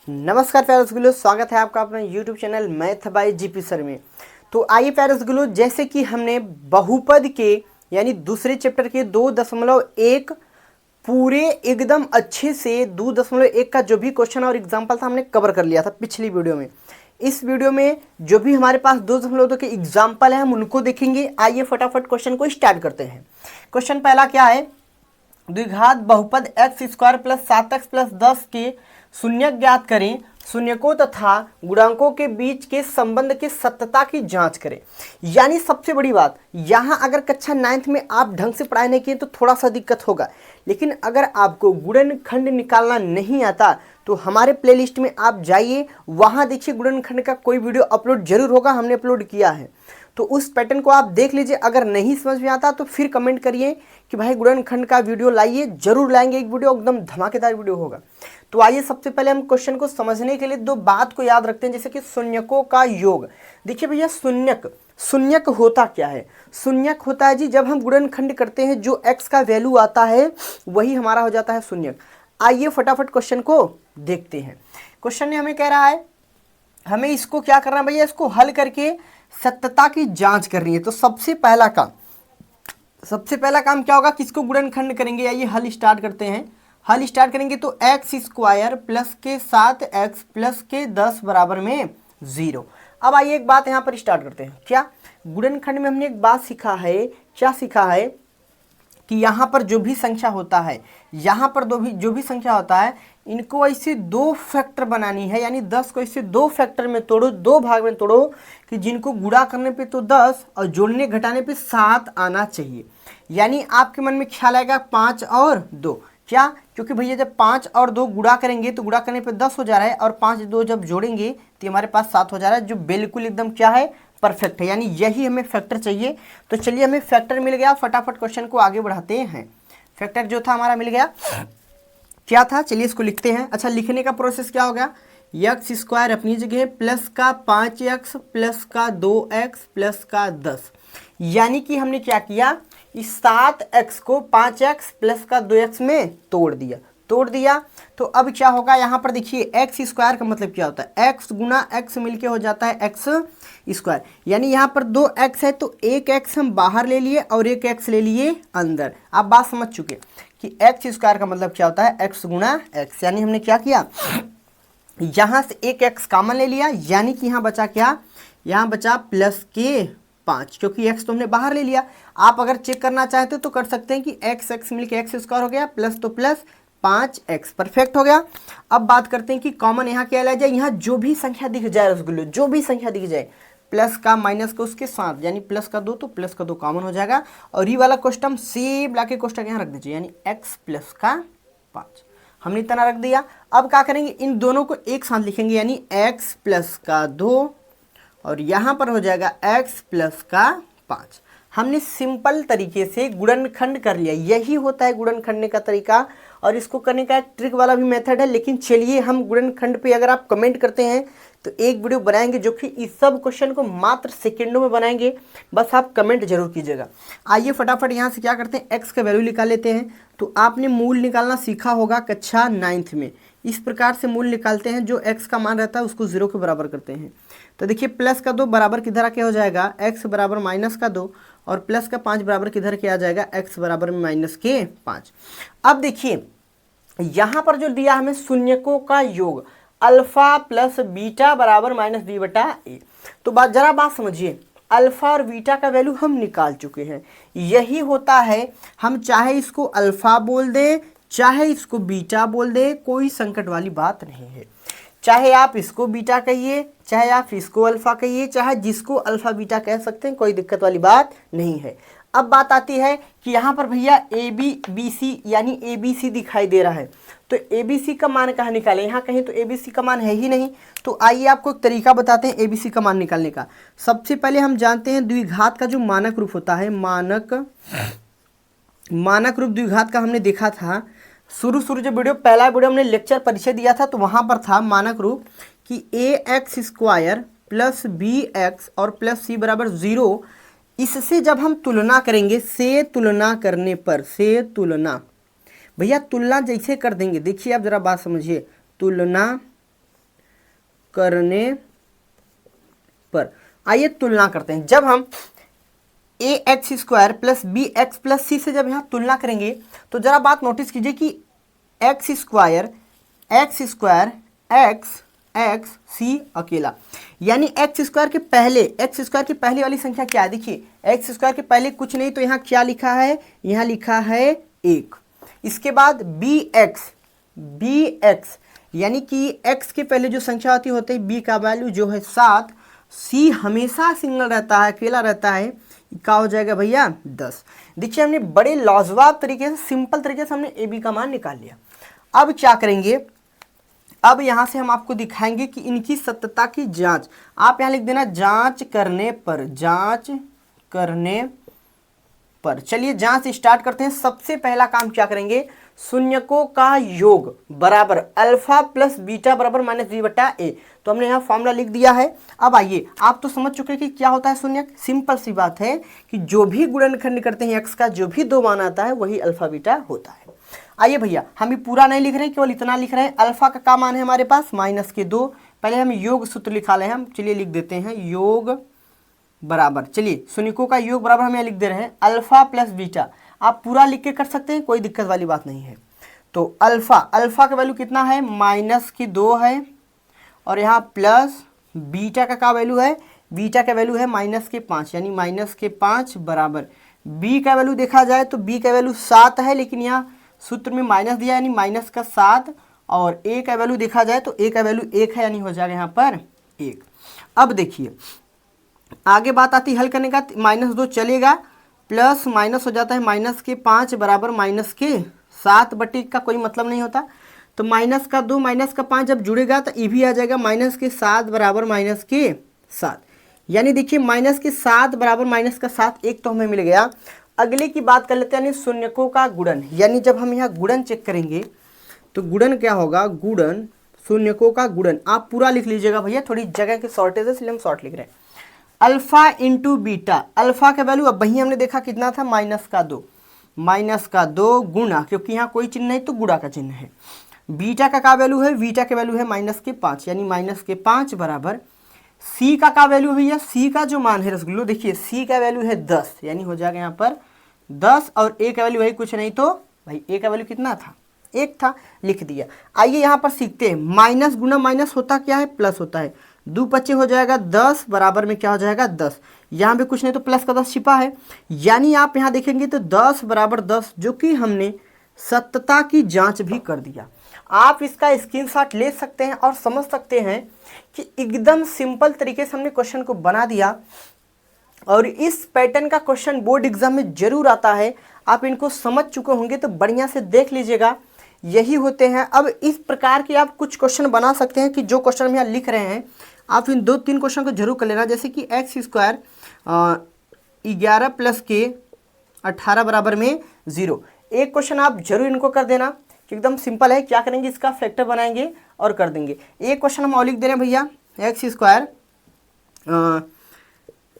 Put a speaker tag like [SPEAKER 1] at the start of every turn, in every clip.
[SPEAKER 1] नमस्कार प्यारे रसगुल्लो, स्वागत है आपका अपने YouTube channel math bye GP sir में। तो आइए प्यारे रसगुल्लो, जैसे कि हमने बहुपद के यानी दूसरे चैप्टर के 2.1 पूरे एकदम अच्छे से 2.1 का जो भी क्वेश्चन और एग्जाम्पल था हमने कवर कर लिया था पिछली वीडियो में। इस वीडियो में जो भी हमारे पास 2.2 के एग्जाम्पल हैं हम उनको देखेंगे। आइए फटाफट क्वेश्चन को स्टार्ट करते हैं। क्वेश्चन पहला क्या है, द्विघात बहुपद x square plus 7x plus 10 के शून्यक ज्ञात करें। शून्यकों तथा गुणांकों के बीच के संबंध की सत्यता की जांच करें। यानी सबसे बड़ी बात, यहाँ अगर कक्षा 9th में आप ढंग से पढ़ाई नहीं किए तो थोड़ा सा दिक्कत होगा, लेकिन अगर आपको गुणनखंड निकालना नहीं आता तो हमारे प्लेलिस्ट में आप जाइए, वहाँ देखिए गुणनखंड का कोई वीडियो अपलोड जरूर होगा, हमने अपलोड किया है। तो उस पैटर्न को आप देख लीजिए। अगर नहीं समझ में आता तो फिर कमेंट करिए कि भाई गुणनखंड का वीडियो लाइए, जरूर लाएंगे। एक वीडियो एकदम धमाकेदार वीडियो होगा। तो आइए सबसे पहले हम क्वेश्चन को समझने के लिए दो बात को याद रखते हैं, जैसे कि शून्यकों का योग। देखिए भैया, शून्यक होता क्या है? शून्यक होता है जी, जब हम गुणनखंड करते हैं जो x का वैल्यू आता है वही हमारा हो जाता है शून्यक। आइए फटाफट क्वेश्चन को देखते हैं। क्वेश्चन ने हमें कह रहा है हमें इसको क्या करना है भैया, इसको हल करके सत्यता की जांच करनी है। तो सबसे पहला काम क्या होगा, किसको गुणनखंड करेंगे। आइए हल स्टार्ट करते हैं। हल स्टार्ट करेंगे तो x स्क्वायर प्लस के 7x प्लस के 10 बराबर में 0। अब आइए एक बात यहाँ पर स्टार्ट करते हैं। क्या गुणनखंड में हमने एक बात सीखा है, क्या सीखा है कि यहाँ पर जो भी संख्या होता है, यहाँ पर जो भी संख्या होता है, इनको ऐसे दो फैक्टर बनानी है। यानी 10 को ऐसे दो फैक्टर में तोड़ो, दो भाग में तोड़ो, कि जिनको गुणा करने पे तो 10 और जोड़ने घटाने पे 7 आना चाहिए। यानी आपके मन में ख्याल आएगा 5 और 2। क्या? क्योंकि भैया जब 5 और 2 गुणा करेंगे तो गुणा करने पे 10 हो जा रहा है, और 5 2 जब जोड़ेंगे तो हमारे पास 7 हो जा रहा है, जो बिल्कुल एकदम क्या है, परफेक्ट है। यानी यही हमें फैक्टर चाहिए। तो चलिए हमें फैक्टर मिल गया, फटाफट क्वेश्चन को आगे बढ़ाते हैं। फैक्टर जो था हमारा मिल गया, क्या था, चलिए इसको लिखते हैं। अच्छा, लिखने का प्रोसेस क्या हो गया, एक्स स्क्वायर अपनी जगह प्लस का 5x प्लस का 2x प्लस का 10। यानी कि हमने क्या किया, इस 7x को 5x प्लस का 2x में तोड़ दिया। तो अब क्या होगा, यहाँ पर देखिए एक्स स्क्वायर का मतलब क्या होता है, x गुना x मिलके हो जाता है एक्स स्क्वायर। यानी यहाँ पर 2x है तो एक x हम बाहर ले लिए और एक x ले लिए अंदर। आप बात समझ चुके कि एक्स स्क्वायर का मतलब क्या होता है, x गुना x। यानी हमने क्या किया, यहाँ से एक x कॉमन ले लिया, यानी कि यहाँ बचा क्या, यहाँ बचा प्लस के 5, क्योंकि x तो हमने बाहर ले लिया। आप अगर चेक करना चाहते हो तो कर सकते हैं कि x मिलके एक्स स्क्वायर हो गया, प्लस तो प्लस 5x, परफेक्ट हो गया। अब बात करते हैं कि कॉमन यहाँ क्या ले जाए, यहाँ जो भी संख्या दिख जाए रसगुल्लो, जो भी संख्या दिख जाए, प्लस का माइनस का उसके साथ, यानी प्लस का 2 तो प्लस का 2 कॉमन हो जाएगा। और ये वाला क्वेश्चन सेम लाके क्वेश्चन यहाँ रख दीजिए, यानी x प्लस का 5 हमने इतना रख दिया। अब क्या करेंगे, इन दोनों को एक साथ लिखेंगे, यानी x प्लस का 2 और यहाँ पर हो जाएगा x प्लस का 5। हमने सिंपल तरीके से गुणनखंड कर लिया। यही होता है गुणनखंड का तरीका, और इसको करने का एक ट्रिक वाला भी मेथड है। लेकिन चलिए हम गुणनखंड पे अगर आप कमेंट करते हैं तो एक वीडियो बनाएंगे जो कि इस सब क्वेश्चन को मात्र सेकेंडों में बनाएंगे, बस आप कमेंट जरूर कीजिएगा। आइए फटाफट यहाँ से क्या करते हैं, x का वैल्यू निकाल लेते हैं। तो आपने मूल निकालना सीखा होगा कक्षा 9th में। इस प्रकार से मूल निकालते हैं, जो x का मान रहता है उसको 0 के बराबर करते हैं। तो देखिए प्लस का 2 बराबर किधर आके हो जाएगा, x बराबर माइनस का 2, और प्लस का 5 बराबर किधर के आ जाएगा, x बराबर माइनस के 5। अब देखिए यहाँ पर जो दिया हमें शून्यकों का योग, अल्फा प्लस बीटा बराबर माइनस बी बटा ए। तो जरा बात समझिए, अल्फा और बीटा का वैल्यू हम निकाल चुके हैं। यही होता है, हम चाहे इसको अल्फा बोल दें चाहे इसको बीटा बोल दे, कोई संकट वाली बात नहीं है। चाहे आप इसको बीटा कहिए, चाहे आप इसको अल्फा कहिए, चाहे जिसको अल्फा बीटा कह सकते हैं, कोई दिक्कत वाली बात नहीं है। अब बात आती है कि यहाँ पर भैया ए बी बी सी यानी ए बी सी दिखाई दे रहा है, तो ए बी सी का मान कहाँ निकालें, यहाँ कहीं तो ए बी सी का मान है ही नहीं। तो आइए आपको एक तरीका बताते हैं ए बी सी का मान निकालने का। सबसे पहले हम जानते हैं द्विघात का जो मानक रूप होता है, मानक रूप द्विघात का हमने देखा था शुरू जब पहला वीडियो हमने लेक्चर परिचय दिया था, तो वहाँ पर था मानक रूप कि ax square plus B x और प्लस सी बराबर 0। इससे जब हम तुलना करेंगे, से तुलना करने पर, से तुलना भैया तुलना जैसे कर देंगे, देखिए आप जरा बात समझिए, तुलना करने पर। आइए तुलना करते हैं। जब हम A X square plus B X plus C से जब यहाँ तुलना करेंगे तो जरा बात नोटिस कीजिए कि एक्स स्क्वायर एक्स एक्स सी अकेला, यानी एक्स स्क्वायर के पहले वाली संख्या क्या है? देखिए एक्स स्क्वायर के पहले कुछ नहीं, तो यहाँ क्या लिखा है? यहाँ लिखा है 1। इसके बाद बी एक्स यानी कि x के पहले जो संख्या होती है b का वैल्यू जो है 7, c हमेशा सिंगल रहता है, अकेला रहता है, क्या हो जाएगा भैया? 10। देखिए हमने बड़े लाजवाब तरीके से, सिंपल तरीके से हमने ए बी का मान निकाल लिया। अब क्या करेंगे? अब यहां से हम आपको दिखाएंगे कि इनकी सत्यता की जांच। आप यहां लिख देना जांच करने पर। चलिए जांच स्टार्ट करते हैं। सबसे पहला काम क्या करेंगे? शून्यकों का योग बराबर अल्फा प्लस बीटा बराबर माइनस बी बटा ए। तो हमने यहाँ फॉर्मूला लिख दिया है। अब आइए, आप तो समझ चुके हैं कि क्या होता है शून्यक। सिंपल सी बात है कि जो भी गुणनखंड करते हैं एक्स का जो भी 2 मान आता है वही अल्फा बीटा होता है। आइए भैया, हम ये पूरा नहीं लिख रहे हैं, केवल इतना लिख रहे हैं। अल्फा का क्या मान है हमारे पास? -2। पहले हम योग सूत्र लिखा ले, हम चलिए लिख देते हैं योग बराबर, चलिए शून्यकों का योग बराबर हम यहाँ लिख दे रहे हैं अल्फा प्लस बीटा। आप पूरा लिख के कर सकते हैं, कोई दिक्कत वाली बात नहीं है। तो अल्फा का वैल्यू कितना है? -2 है, और यहाँ प्लस बीटा का क्या वैल्यू है? बीटा का वैल्यू है -5, यानी -5 बराबर बी का वैल्यू देखा जाए तो बी का वैल्यू 7 है, लेकिन यहाँ सूत्र में माइनस दिया यानी -7, और ए का वैल्यू देखा जाए तो ए का वैल्यू 1 है, यानी हो जाएगा यहाँ पर 1। अब देखिए आगे बात आती है हल करने का। -2 चलेगा, प्लस माइनस हो जाता है -5 बराबर -7 बटे का कोई मतलब नहीं होता। तो -2 -5 जब जुड़ेगा तो ये भी आ जाएगा -7 बराबर -7, यानी देखिए -7 बराबर -7, एक तो हमें मिल गया। अगले की बात कर लेते हैं, यानी शून्यकों का गुणन। यानी जब हम यहाँ गुणन चेक करेंगे तो गुणन क्या होगा? गुणन, शून्यकों का गुणन। आप पूरा लिख लीजिएगा भैया, थोड़ी जगह की शॉर्टेज है इसलिए हम शॉर्ट लिख रहे हैं। अल्फा इंटू बीटा, अल्फा का वैल्यू अब वही हमने देखा कितना था? -2 गुणा, क्योंकि यहाँ कोई चिन्ह नहीं तो गुणा का चिन्ह है। बीटा का वैल्यू है? बीटा का वैल्यू है -5, यानी -5 बराबर सी का वैल्यू है भैया, सी का जो मान है रसगुल्लो, देखिए सी का वैल्यू है 10, यानी हो जाएगा यहाँ पर 10, और ए का वैल्यू है कुछ नहीं तो भाई ए का वैल्यू कितना था? 1 था, लिख दिया। आइए यहाँ पर सीखते हैं, माइनस गुना माइनस होता क्या है? प्लस होता है। 2 25 हो जाएगा 10 बराबर में क्या हो जाएगा? 10। यहाँ पे कुछ नहीं तो प्लस का 10 छिपा है, यानी आप यहाँ देखेंगे तो 10 बराबर 10, जो कि हमने सत्यता की जांच भी कर दिया। आप इसका स्क्रीनशॉट ले सकते हैं और समझ सकते हैं कि एकदम सिंपल तरीके से हमने क्वेश्चन को बना दिया, और इस पैटर्न का क्वेश्चन बोर्ड एग्जाम में जरूर आता है। आप इनको समझ चुके होंगे तो बढ़िया से देख लीजिएगा, यही होते हैं। अब इस प्रकार के आप कुछ क्वेश्चन बना सकते हैं कि जो क्वेश्चन हम यहाँ लिख रहे हैं आप इन 2-3 क्वेश्चन को जरूर कर लेना। जैसे कि एक्स स्क्वायर 11 प्लस के 18 बराबर में 0, एक क्वेश्चन आप जरूर इनको कर देना कि एकदम सिंपल है। क्या करेंगे? इसका फैक्टर बनाएंगे और कर देंगे। एक क्वेश्चन हम और लिख दे रहे हैं भैया, एक्स स्क्वायर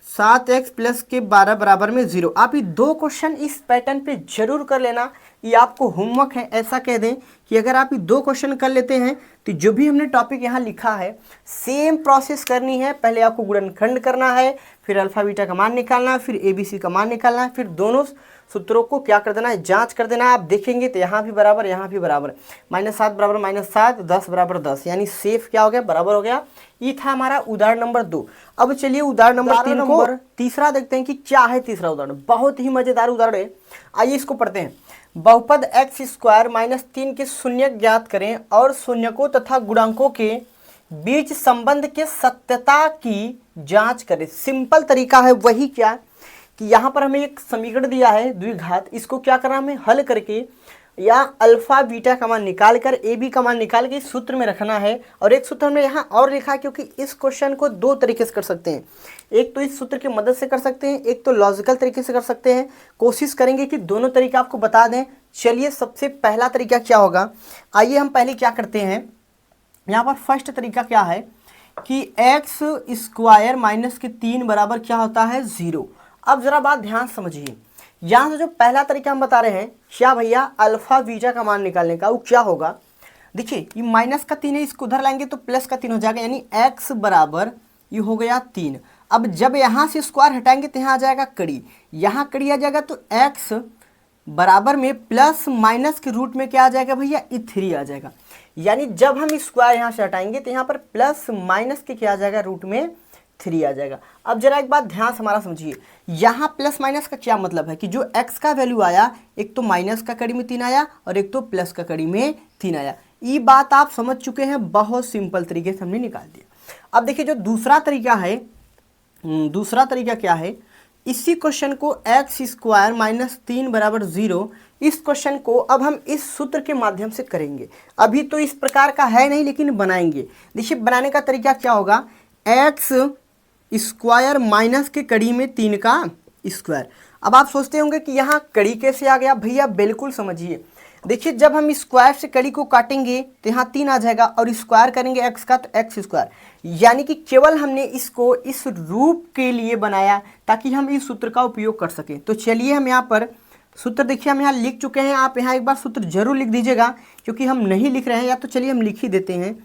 [SPEAKER 1] 7x प्लस के 12 बराबर में 0। आप ये 2 क्वेश्चन इस पैटर्न पे जरूर कर लेना, ये आपको होमवर्क है। ऐसा कह दें कि अगर आप ये 2 क्वेश्चन कर लेते हैं तो जो भी हमने टॉपिक यहाँ लिखा है सेम प्रोसेस करनी है। पहले आपको गुणनखंड करना है, फिर अल्फा बीटा का मान निकालना है, फिर ABC का मान निकालना है, फिर दोनों सूत्रों को क्या कर देना है? जांच कर देना है। आप देखेंगे तो यहाँ भी बराबर, यहाँ भी बराबर, -7 बराबर -7, 10 बराबर 10, यानी सेफ क्या हो गया? बराबर हो गया। ये था हमारा उदाहरण नंबर 2। अब चलिए उदाहरण नंबर 3 को तीसरा देखते हैं कि क्या है तीसरा उदाहरण। बहुत ही मजेदार उदाहरण है, आइए इसको पढ़ते हैं। बहुपद एक्स स्क्वायर -3 के शून्यक ज्ञात करें और शून्यकों तथा गुणांकों के बीच संबंध के सत्यता की जांच करें। सिंपल तरीका है वही, क्या कि यहाँ पर हमें एक समीकरण दिया है द्विघात, इसको क्या करना हमें? हल करके या अल्फा बीटा का मान निकाल कर ए बी का मान निकाल के सूत्र में रखना है। और एक सूत्र हमने यहाँ और लिखा है, क्योंकि इस क्वेश्चन को 2 तरीके से कर सकते हैं। एक तो इस सूत्र की मदद से कर सकते हैं, एक तो लॉजिकल तरीके से कर सकते हैं। कोशिश करेंगे कि दोनों तरीके आपको बता दें। चलिए सबसे पहला तरीका क्या होगा, आइए हम पहले क्या करते हैं। यहाँ पर फर्स्ट तरीका क्या है कि एक्स स्क्वायर -3 बराबर क्या होता है? 0। अब जरा बात ध्यान समझिए, यहाँ से जो पहला तरीका हम बता रहे हैं क्या भैया? अल्फा बीटा का मान निकालने का, वो क्या होगा? देखिए ये माइनस का 3 है, इसको उधर लाएंगे तो प्लस का 3 हो जाएगा, यानी x बराबर ये हो गया 3। अब जब यहाँ से स्क्वायर हटाएंगे तो यहाँ आ जाएगा कड़ी, यहाँ कड़ी आ जाएगा तो x बराबर में प्लस माइनस के रूट में क्या आ जाएगा भैया, ये 3 आ जाएगा। यानी जब हम स्क्वायर यहाँ से हटाएंगे तो यहाँ पर प्लस माइनस के क्या आ जाएगा, रूट में 3 आ जाएगा। अब जरा एक बात ध्यान से हमारा समझिए, यहाँ प्लस माइनस का क्या मतलब है कि जो x का वैल्यू आया, एक तो माइनस का कड़ी में 3 आया और एक तो प्लस का कड़ी में 3 आया। ये बात आप समझ चुके हैं, बहुत सिंपल तरीके से हमने निकाल दिया। अब देखिए जो दूसरा तरीका है, दूसरा तरीका क्या है, इसी क्वेश्चन को एक्स स्क्वायर माइनस 3 बराबर 0, इस क्वेश्चन को अब हम इस सूत्र के माध्यम से करेंगे। अभी तो इस प्रकार का है नहीं, लेकिन बनाएंगे। देखिए बनाने का तरीका क्या होगा, एक्स स्क्वायर माइनस के कड़ी में 3 का स्क्वायर। अब आप सोचते होंगे कि यहाँ कड़ी कैसे आ गया, भैया बिल्कुल समझिए। देखिए जब हम स्क्वायर से कड़ी को काटेंगे तो यहाँ 3 आ जाएगा और स्क्वायर करेंगे x का तो x स्क्वायर, यानी कि केवल हमने इसको इस रूप के लिए बनाया ताकि हम इस सूत्र का उपयोग कर सकें। तो चलिए हम यहाँ पर सूत्र देखिए हम यहाँ लिख चुके हैं, आप यहाँ एक बार सूत्र जरूर लिख दीजिएगा, क्योंकि हम नहीं लिख रहे हैं, या तो चलिए हम लिख ही देते हैं।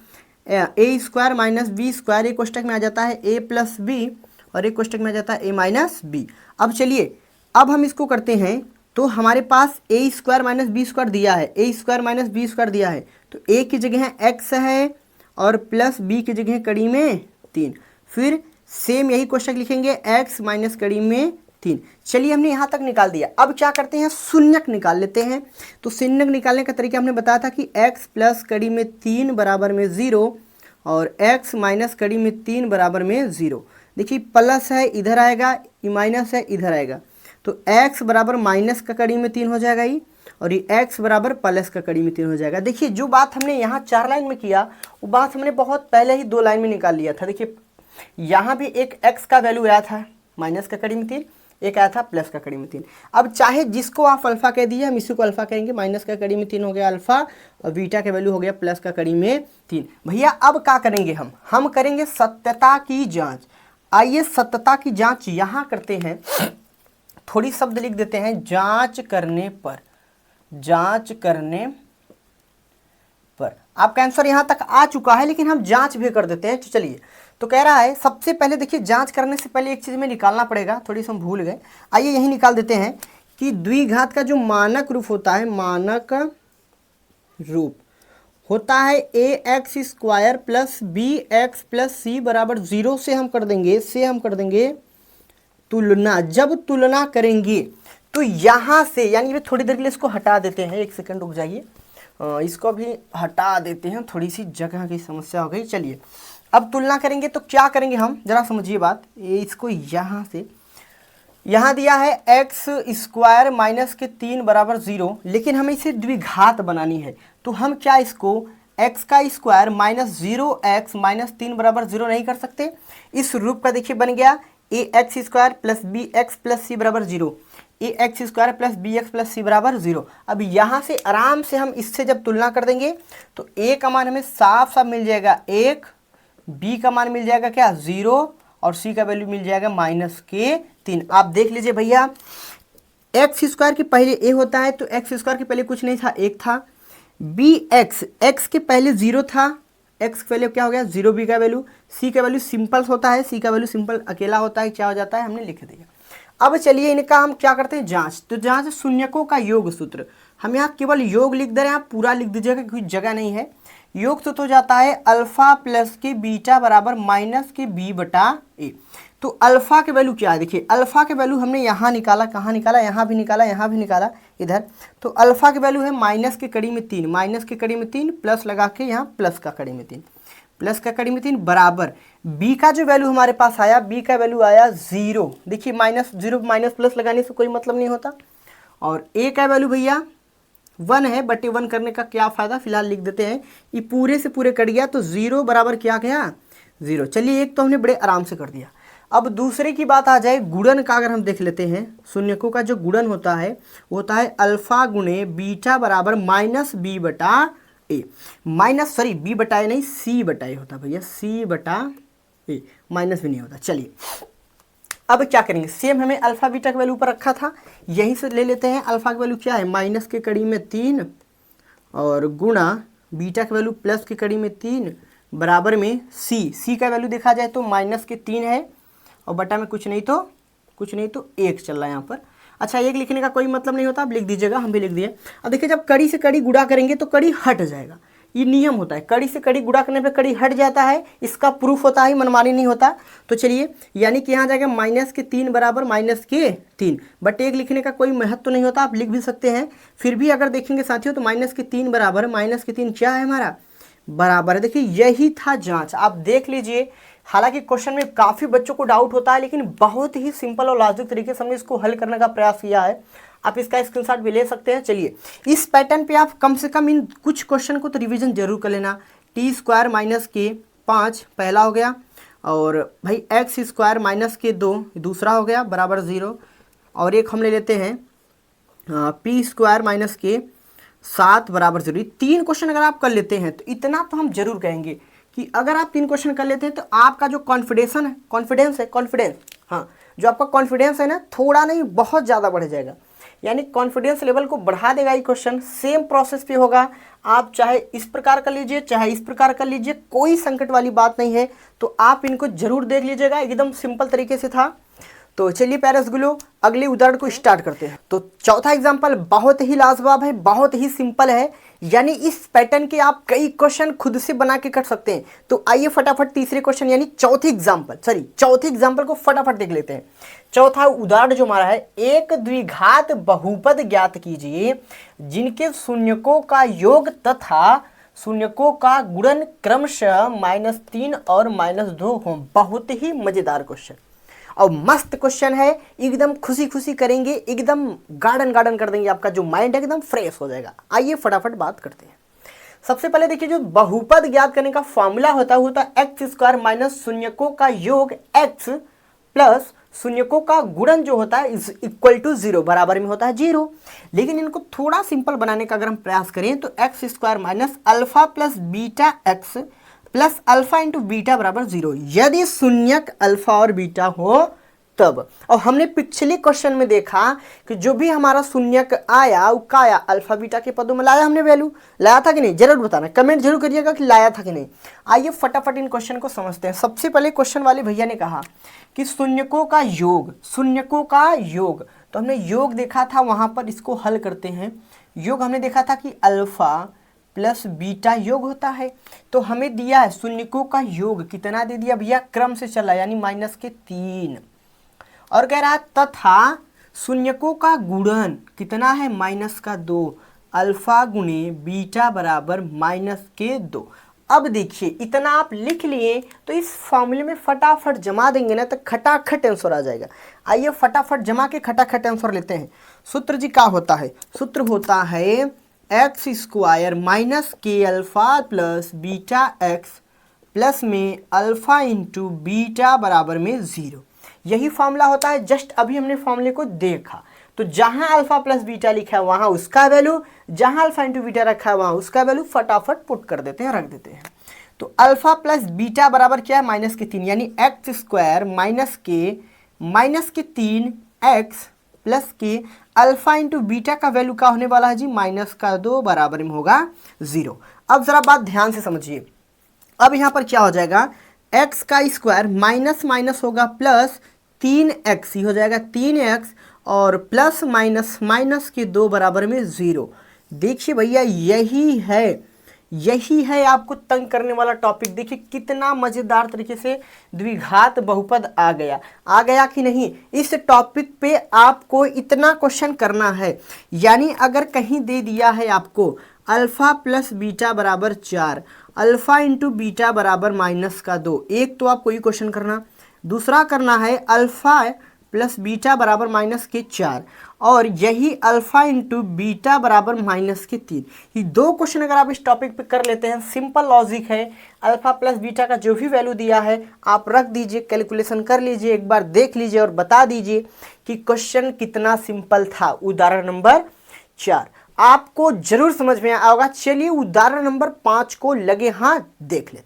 [SPEAKER 1] ए स्क्वायर माइनस बी स्क्वायर, एक कोष्टक में आ जाता है a प्लस बी और एक कोष्टक में आ जाता है a माइनस बी। अब चलिए अब हम इसको करते हैं, तो हमारे पास ए स्क्वायर माइनस बी स्क्वायर दिया है, ए स्क्वायर माइनस बी स्क्वायर दिया है, तो ए की जगह x है और प्लस बी की जगह कड़ी में 3। फिर सेम यही क्वेश्चन लिखेंगे x माइनस कड़ी में 3। चलिए हमने यहाँ तक निकाल दिया। अब क्या करते हैं, शून्यक निकाल लेते हैं। तो शून्यक निकालने का तरीका हमने बताया था कि x प्लस कड़ी में 3 बराबर में 0 और x माइनस कड़ी में 3 बराबर में 0। देखिए प्लस है इधर आएगा, ये माइनस है इधर आएगा, तो x बराबर माइनस का कड़ी में 3 हो जाएगा ये, और ये x बराबर प्लस का कड़ी में 3 हो जाएगा। देखिए जो बात हमने यहाँ 4 लाइन में किया, वो बात हमने बहुत पहले ही 2 लाइन में निकाल लिया था। देखिए यहाँ भी एक x का वैल्यू आया था माइनस का कड़ी में 3, एक आया था प्लस का कड़ी में 3। अब चाहे जिसको आप अल्फा कह दिए, हम इसी को अल्फा कहेंगे। माइनस का कड़ी में 3 हो गया अल्फा और बीटा का वैल्यू हो गया प्लस का कड़ी में 3। भैया अब क्या करेंगे, हम करेंगे सत्यता की जाँच। आइए सत्यता की जाँच यहाँ करते हैं, थोड़ी शब्द लिख देते हैं, जांच करने पर, जांच करने पर। आपका आंसर यहां तक आ चुका है, लेकिन हम जांच भी कर देते हैं। तो चलिए, तो कह रहा है सबसे पहले देखिए जांच करने से पहले एक चीज में निकालना पड़ेगा, थोड़ी सी हम भूल गए। आइए यही निकाल देते हैं कि द्विघात का जो मानक रूप होता है, मानक रूप होता है A X square plus B X plus सी बराबर 0 से हम कर देंगे तुलना। जब तुलना करेंगे तो यहाँ से, यानी थोड़ी देर के लिए इसको हटा देते हैं, 1 सेकंड रुक जाइए, इसको भी हटा देते हैं, थोड़ी सी जगह की समस्या हो गई। चलिए अब तुलना करेंगे तो क्या करेंगे हम, जरा समझिए बात। इसको यहाँ से, यहाँ दिया है एक्स स्क्वायर माइनस के 3 बराबर 0, लेकिन हमें इसे द्विघात बनानी है, तो हम क्या इसको x का स्क्वायर माइनस 0x माइनस 3 बराबर 0 नहीं कर सकते। इस रूप का देखिए बन गया A X square plus B X plus सी बराबर 0, A X square plus B X plus सी बराबर 0। अब यहाँ से आराम से हम इससे जब तुलना कर देंगे तो ए का मान हमें साफ साफ मिल जाएगा 1, बी का मान मिल जाएगा क्या 0 और सी का वैल्यू मिल जाएगा माइनस के 3। आप देख लीजिए भैया, एक्स स्क्वायर के पहले ए होता है, तो एक्स स्क्वायर के पहले कुछ नहीं था, 1 था। बी एक्स के पहले 0 था, एक्स के वैल्यू क्या हो गया 0, बी का वैल्यू, सी का वैल्यू सिंपल होता है, सी का वैल्यू सिंपल अकेला होता है, क्या हो जाता है हमने लिख दिया। अब चलिए इनका हम क्या करते हैं जांच। तो जांच शून्यकों का योग सूत्र, हम यहाँ केवल योग लिख दे रहे हैं, आप पूरा लिख दीजिएगा क्योंकि जगह नहीं है। योग सूत्र हो जाता है अल्फा प्लस के बीटा बराबर माइनस के बी बटा ए। तो अल्फा के वैल्यू क्या है, देखिए अल्फा के वैल्यू हमने यहाँ निकाला, कहाँ निकाला, यहाँ भी निकाला, यहाँ भी निकाला, इधर। तो अल्फा के वैल्यू है माइनस के कड़ी में 3, माइनस के कड़ी में 3 प्लस लगा के यहाँ प्लस का कड़ी में 3, प्लस का कड़ी में 3 बराबर बी का जो वैल्यू हमारे पास आया, बी का वैल्यू आया 0। देखिए माइनस 0 माइनस प्लस लगाने से कोई मतलब नहीं होता। और ए का वैल्यू भैया 1 है, बटे 1 करने का क्या फ़ायदा, फिलहाल लिख देते हैं। ये पूरे से पूरे कट गया तो 0 बराबर क्या गया 0। चलिए एक तो हमने बड़े आराम से कर दिया। अब दूसरे की बात आ जाए गुणन का, अगर हम देख लेते हैं शून्यकों का जो गुणन होता है वो होता है अल्फा गुणे बीटा बराबर माइनस बी बटा ए, माइनस सॉरी बी बटा ए नहीं सी बटा ए होता भैया, सी बटा ए, माइनस भी नहीं होता। चलिए अब क्या करेंगे, सेम हमें अल्फा बीटा का वैल्यू ऊपर रखा था, यहीं से ले लेते हैं। अल्फा का वैल्यू क्या है माइनस के कड़ी में 3 और गुणा बीटा का वैल्यू प्लस की कड़ी में 3 बराबर में सी का वैल्यू देखा जाए तो माइनस के 3 है और बटा में कुछ नहीं तो 1 चल रहा है यहाँ पर। अच्छा, 1 लिखने का कोई मतलब नहीं होता, आप लिख दीजिएगा, हम भी लिख दिए। अब देखिए जब कड़ी से कड़ी गुणा करेंगे तो कड़ी हट जाएगा, ये नियम होता है, कड़ी से कड़ी गुणा करने पे कड़ी हट जाता है, इसका प्रूफ होता है, मनमानी नहीं होता। तो चलिए, यानी कि यहाँ जाएगा माइनस के 3 बराबर माइनस के 3, बट 1 लिखने का कोई महत्व तो नहीं होता, आप लिख भी सकते हैं। फिर भी अगर देखेंगे साथियों तो माइनस के 3 बराबर माइनस के 3 क्या है हमारा, बराबर है। देखिए यही था जांच, आप देख लीजिए। हालांकि क्वेश्चन में काफ़ी बच्चों को डाउट होता है, लेकिन बहुत ही सिंपल और लॉजिक तरीके से हमने इसको हल करने का प्रयास किया है। आप इसका स्क्रीनशॉट भी ले सकते हैं। चलिए, इस पैटर्न पे आप कम से कम इन कुछ क्वेश्चन को तो रिवीजन जरूर कर लेना। टी स्क्वायर माइनस के 5 पहला हो गया, और भाई एक्स स्क्वायर माइनस के 2 दूसरा हो गया बराबर 0, और एक हम ले लेते हैं पी स्क्वायर माइनस के 7 बराबर 0। 3 क्वेश्चन अगर आप कर लेते हैं तो इतना तो हम जरूर कहेंगे कि अगर आप 3 क्वेश्चन कर लेते हैं तो आपका जो कॉन्फिडेंस हाँ, जो आपका कॉन्फिडेंस है ना, थोड़ा नहीं बहुत ज़्यादा बढ़ जाएगा। यानी कॉन्फिडेंस लेवल को बढ़ा देगा ये क्वेश्चन। सेम प्रोसेस पे होगा, आप चाहे इस प्रकार कर लीजिए चाहे इस प्रकार कर लीजिए, कोई संकट वाली बात नहीं है। तो आप इनको जरूर देख लीजिएगा, एकदम सिंपल तरीके से था। तो चलिए प्यारे रसगुल्लो, अगले उदाहरण को स्टार्ट करते हैं। तो चौथा एग्जाम्पल बहुत ही लाजवाब है, बहुत ही सिंपल है, यानी इस पैटर्न के आप कई क्वेश्चन खुद से बना के कर सकते हैं। तो आइए फटाफट तीसरे क्वेश्चन यानी चौथे एग्जाम्पल को फटाफट देख लेते हैं। चौथा उदाहरण जो हमारा है, एक द्विघात बहुपद ज्ञात कीजिए जिनके शून्यकों का योग तथा शून्यकों का गुणन क्रमशः -3 और -2 हो। बहुत ही मजेदार क्वेश्चन और मस्त क्वेश्चन है, एकदम खुशी खुशी करेंगे, एकदम गार्डन कर देंगे, आपका जो माइंड है एकदम फ्रेश हो जाएगा। आइए फटाफट बात करते हैं। सबसे पहले देखिए, जो बहुपद ज्ञात करने का फॉर्मूला होता है एक्स स्क्वायर माइनस शून्यकों का योग एक्स प्लस शून्यकों का गुणन जो होता है इज इक्वल टू 0, बराबर में होता है 0। लेकिन इनको थोड़ा सिंपल बनाने का अगर हम प्रयास करें तो x square minus alpha plus beta x plus alpha into beta बराबर 0, यदि शून्यक अल्फा और बीटा हो तब। और हमने पिछले क्वेश्चन में देखा कि जो भी हमारा शून्यक आया वो क्या आया, अल्फा बीटा के पदों में लाया हमने, वैल्यू लाया था कि नहीं, जरूर बताना, कमेंट जरूर करिएगा कि लाया था कि नहीं। आइए फटाफट इन क्वेश्चन को समझते हैं। सबसे पहले क्वेश्चन वाले भैया ने कहा कि शून्यकों का योग, तो हमने योग देखा था, वहां पर इसको हल करते हैं। योग हमने देखा था कि अल्फा प्लस बीटा योग होता है, तो हमें दिया है शून्यकों का योग कितना दे दिया भैया, क्रम से चला यानी -3, और कह रहा है तथा शून्यकों का गुणन कितना है -2, अल्फा गुणे बीटा बराबर -2। अब देखिए इतना आप लिख लिए तो इस फॉर्मूले में फटाफट जमा देंगे ना तो खटाखट आंसर आ जाएगा। आइए फटाफट जमा के खटाखट आंसर लेते हैं। सूत्र जी क्या होता है, सूत्र होता है एक्स स्क्वायर माइनस के alpha plus beta x plus में अल्फा इंटू बीटा बराबर में 0। यही फॉर्मूला होता है। जस्ट अभी हमने फॉर्मूले को देखा, तो जहां अल्फा प्लस बीटा लिखा है वहां उसका वैल्यू, जहां अल्फा इंटू बीटा रखा है वहां उसका वैल्यू फटाफट पुट कर देते हैं, रख देते हैं। तो अल्फा प्लस बीटा बराबर क्या है, -3, यानी एक्स स्क्वायर माइनस के 3 एक्स प्लस के अल्फा इंटू बीटा का वैल्यू क्या होने वाला है जी, -2 बराबर में होगा 0। अब जरा बात ध्यान से समझिए। अब यहां पर क्या हो जाएगा, एक्स का स्क्वायर माइनस माइनस होगा प्लस 3x ही हो जाएगा, 3x और प्लस माइनस माइनस के 2 बराबर में 0। देखिए भैया यही है आपको तंग करने वाला टॉपिक। देखिए कितना मजेदार तरीके से द्विघात बहुपद आ गया कि नहीं। इस टॉपिक पे आपको इतना क्वेश्चन करना है, यानी अगर कहीं दे दिया है आपको अल्फा प्लस बीटा बराबर 4, अल्फा इंटू बीटा बराबर -2, एक तो आपको ये क्वेश्चन करना, दूसरा करना है अल्फा प्लस बीटा बराबर -4 और यही अल्फा इंटू बीटा बराबर -3। ये 2 क्वेश्चन अगर आप इस टॉपिक पे कर लेते हैं, सिंपल लॉजिक है। अल्फा प्लस बीटा का जो भी वैल्यू दिया है आप रख दीजिए, कैलकुलेशन कर लीजिए, एक बार देख लीजिए और बता दीजिए कि क्वेश्चन कितना सिंपल था। उदाहरण नंबर 4 आपको जरूर समझ में आएगा। चलिए उदाहरण नंबर 5 को लगे हाथ देख लेते हैं।